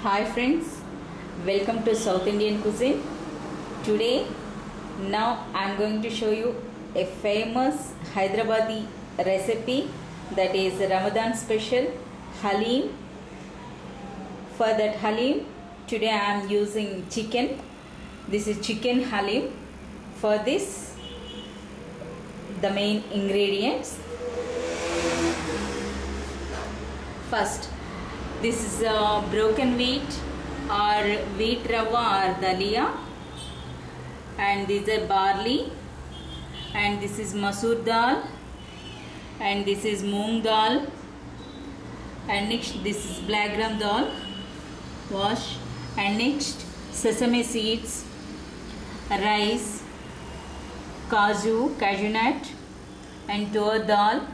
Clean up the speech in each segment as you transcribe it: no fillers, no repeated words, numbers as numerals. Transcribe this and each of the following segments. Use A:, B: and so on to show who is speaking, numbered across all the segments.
A: Hi friends, welcome to South Indian cuisine. Today, now I am going to show you a famous Hyderabadi recipe, that is Ramadan special Halim. For that Halim, today I am using chicken. This is chicken Halim. For this, the main ingredients. First, this is broken wheat or wheat rava or dalia, and these are barley, and this is masoor dal, and this is moong dal, and next this is black gram dal, wash, and next sesame seeds, rice, cashew nut, and tur dal,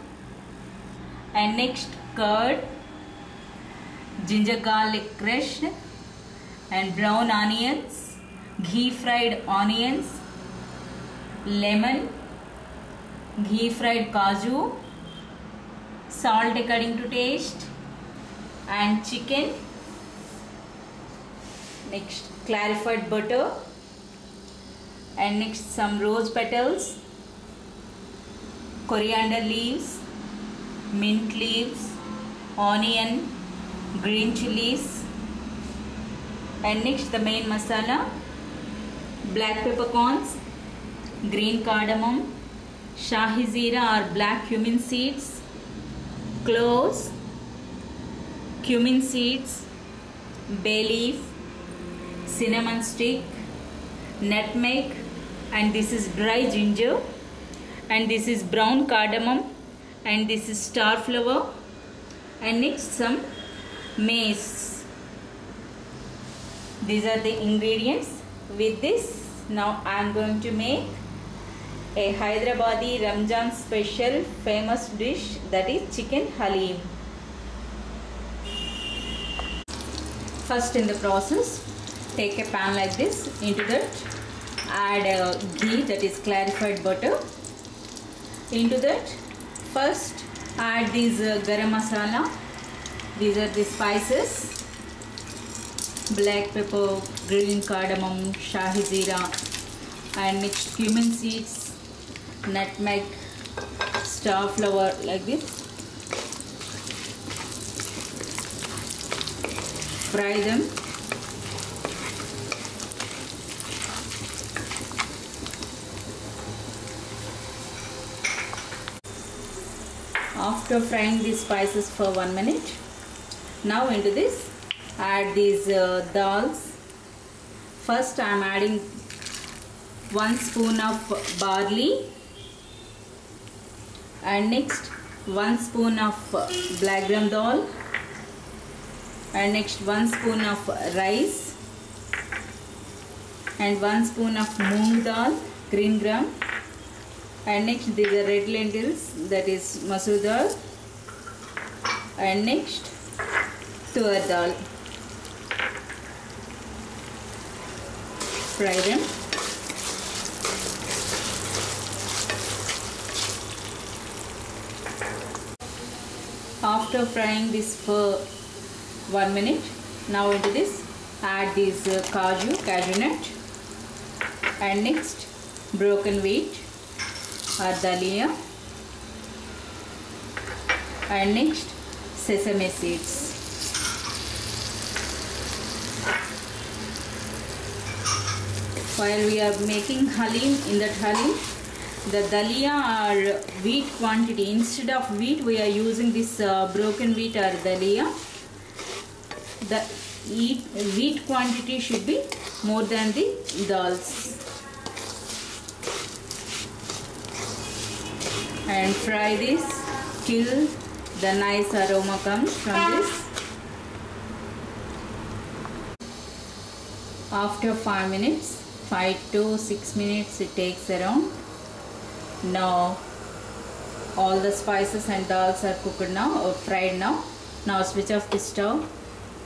A: and next curd, ginger garlic crushed, and brown onions, ghee fried onions, lemon, ghee fried cashew, salt according to taste, and chicken. Next clarified butter, and next some rose petals, coriander leaves, mint leaves, onion, green chilies, and next the main masala: black peppercorns, green cardamom, shahi zeera or black cumin seeds, cloves, cumin seeds, bay leaf, cinnamon stick, nutmeg, and this is dry ginger, and this is brown cardamom, and this is star flower, and next some mace. These are the ingredients. With this, now I am going to make a Hyderabadi Ramzan special famous dish, that is chicken halim. First in the process, take a pan like this. Into that add ghee, that is clarified butter. Into that first add these garam masala. These are the spices: black pepper, green cardamom, shahi zeera, and next cumin seeds, nutmeg, star flower, like this. Fry them. After frying these spices for 1 minute, now into this add these dals. First I am adding 1 spoon of barley, and next 1 spoon of black gram dal, and next 1 spoon of rice, and 1 spoon of moong dal, green gram, and next these are red lentils, that is masoor dal, and next tur dal. Fry them. After frying this for 1 minute, now into this add these cashew nut, and next broken wheat or dalia, and next sesame seeds. While we are making halim, in that halim, the dalia or wheat quantity, instead of wheat we are using this broken wheat or dalia. The wheat quantity should be more than the dals. And fry this till the nice aroma comes from this. After 5 minutes, 5 to 6 minutes it takes around. Now all the spices and dals are cooked now, or fried now. Now switch off the stove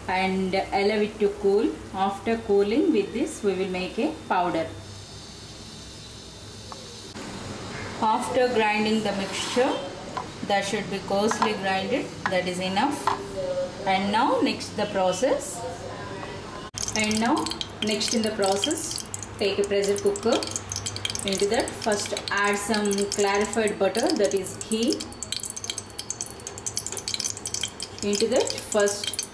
A: and allow it to cool. After cooling, with this we will make a powder. After grinding the mixture, that should be coarsely grinded, that is enough. And now next the process, And now next in the process, take a pressure cooker. Into that first add some clarified butter, that is ghee. Into that first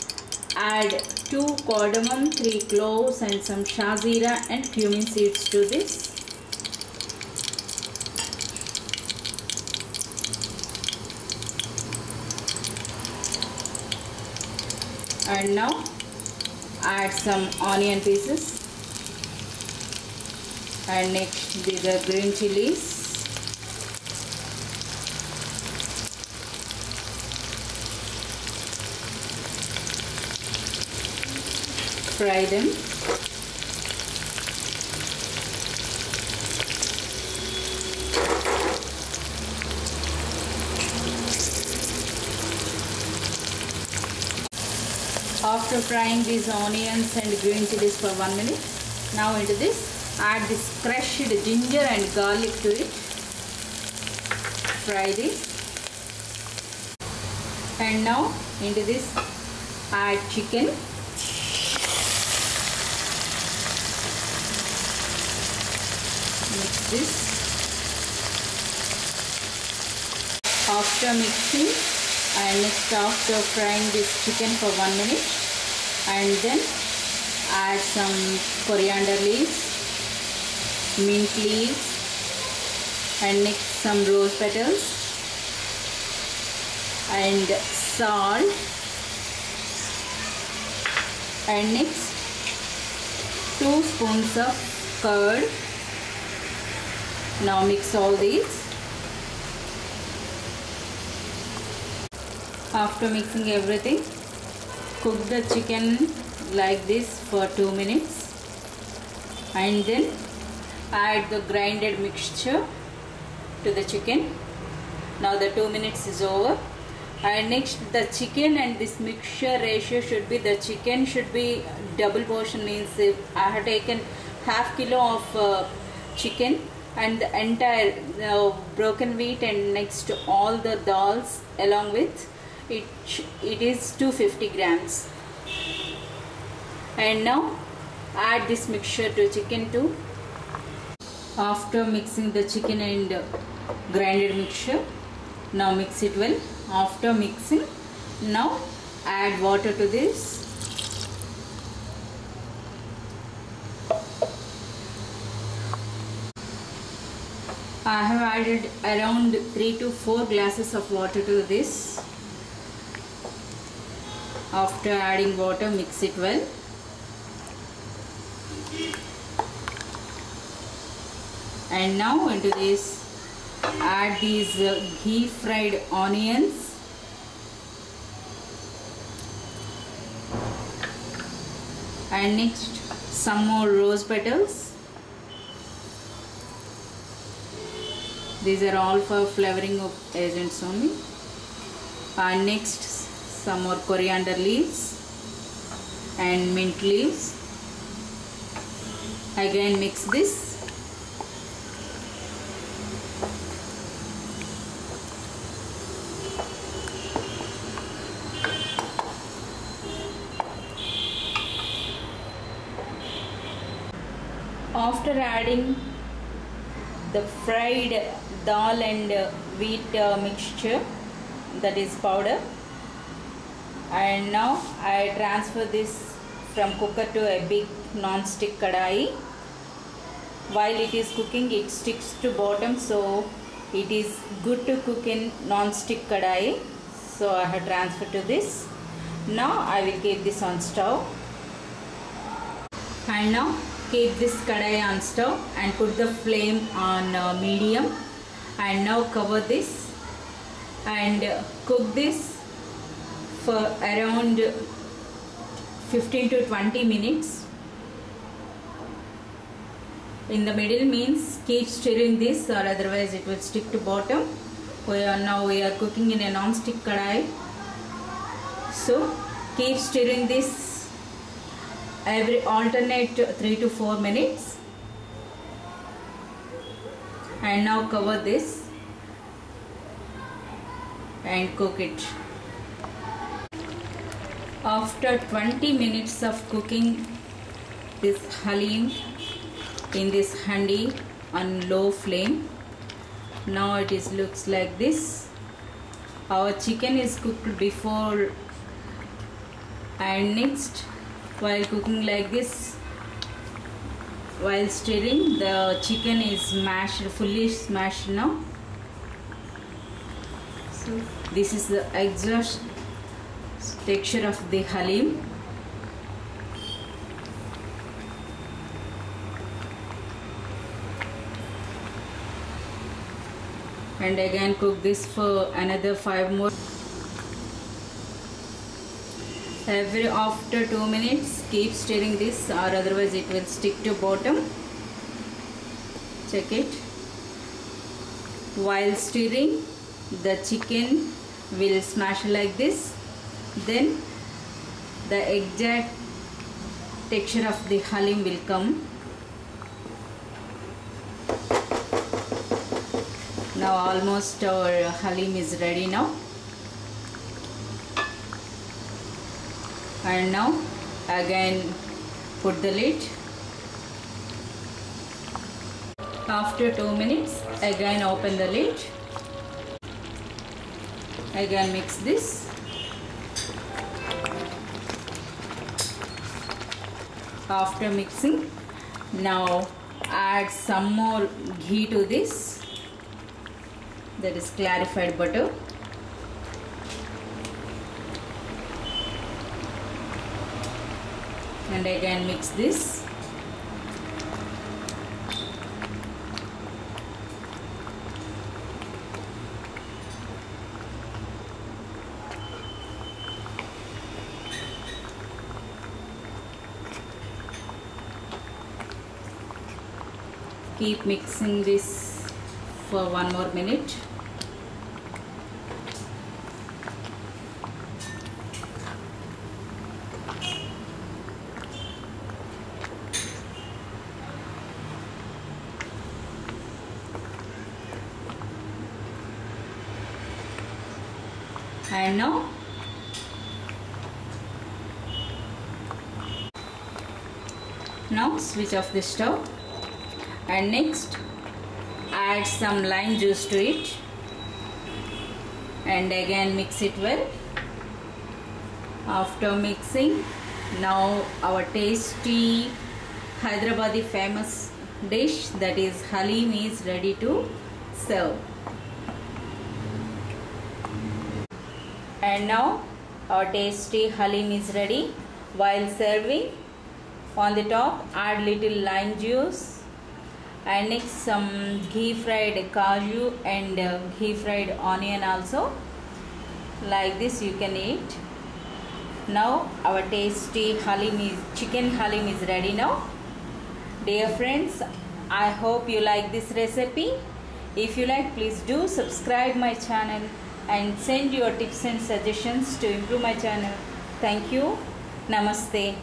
A: add 2 cardamom, 3 cloves and some shazira and cumin seeds to this. And now add some onion pieces. And next these are green chilies. Fry them. After frying these onions and green chilies for 1 minute, now into this add this crushed ginger and garlic to it. Fry this. And now into this add chicken. Mix this. After mixing, and next after frying this chicken for 1 minute, and then add some coriander leaves, mint leaves, and next some rose petals, and salt, and next 2 spoons of curd. Now mix all these. After mixing everything, cook the chicken like this for 2 minutes, and then add the grinded mixture to the chicken. Now the 2 minutes is over, and next the chicken and this mixture ratio should be, the chicken should be double portion, means if I have taken half kilo of chicken and the entire broken wheat and next all the dals along with it is 250 grams. And now add this mixture to chicken too. After mixing the chicken and grinded mixture, now mix it well. After mixing, now add water to this. I have added around 3 to 4 glasses of water to this. After adding water, mix it well. And now into this add these ghee fried onions, and next some more rose petals. These are all for flavoring of agents only. And next some more coriander leaves and mint leaves. Again mix this. After adding the fried dal and wheat mixture, that is powder, and now I transfer this from cooker to a big non-stick kadai. While it is cooking, it sticks to bottom, so it is good to cook in non-stick kadai. So I have transferred to this. Now I will keep this on stove, and now keep this kadai on stove and put the flame on medium, and now cover this and cook this for around 15 to 20 minutes. In the middle means keep stirring this, or otherwise it will stick to bottom. We are cooking in a non-stick kadai, so keep stirring this every alternate 3 to 4 minutes. And now cover this and cook it. After 20 minutes of cooking this halim in this handi on low flame. Now it is looks like this. Our chicken is cooked before, and next, while cooking like this, while stirring, the chicken is mashed, fully smashed now. So this is the exact texture of the halim. And again cook this for another 5 more. After 2 minutes, keep stirring this, or otherwise it will stick to bottom. Check it. While stirring, the chicken will smash like this. Then the exact texture of the halim will come. Now almost our halim is ready now. And now again put the lid. After 2 minutes, again open the lid. Again mix this. After mixing, now add some more ghee to this. That is clarified butter. And again mix this. Keep mixing this for 1 more minute. And now switch off the stove, and next add some lime juice to it, and again mix it well. After mixing, now our tasty Hyderabadi famous dish, that is halim, is ready to serve. And now our tasty halim is ready. While serving, on the top add little lime juice, and next some ghee fried cashew and ghee fried onion also. Like this you can eat. Now our tasty chicken halim is ready now. Dear friends, I hope you like this recipe. If you like, please do subscribe my channel and send your tips and suggestions to improve my channel. Thank you. Namaste.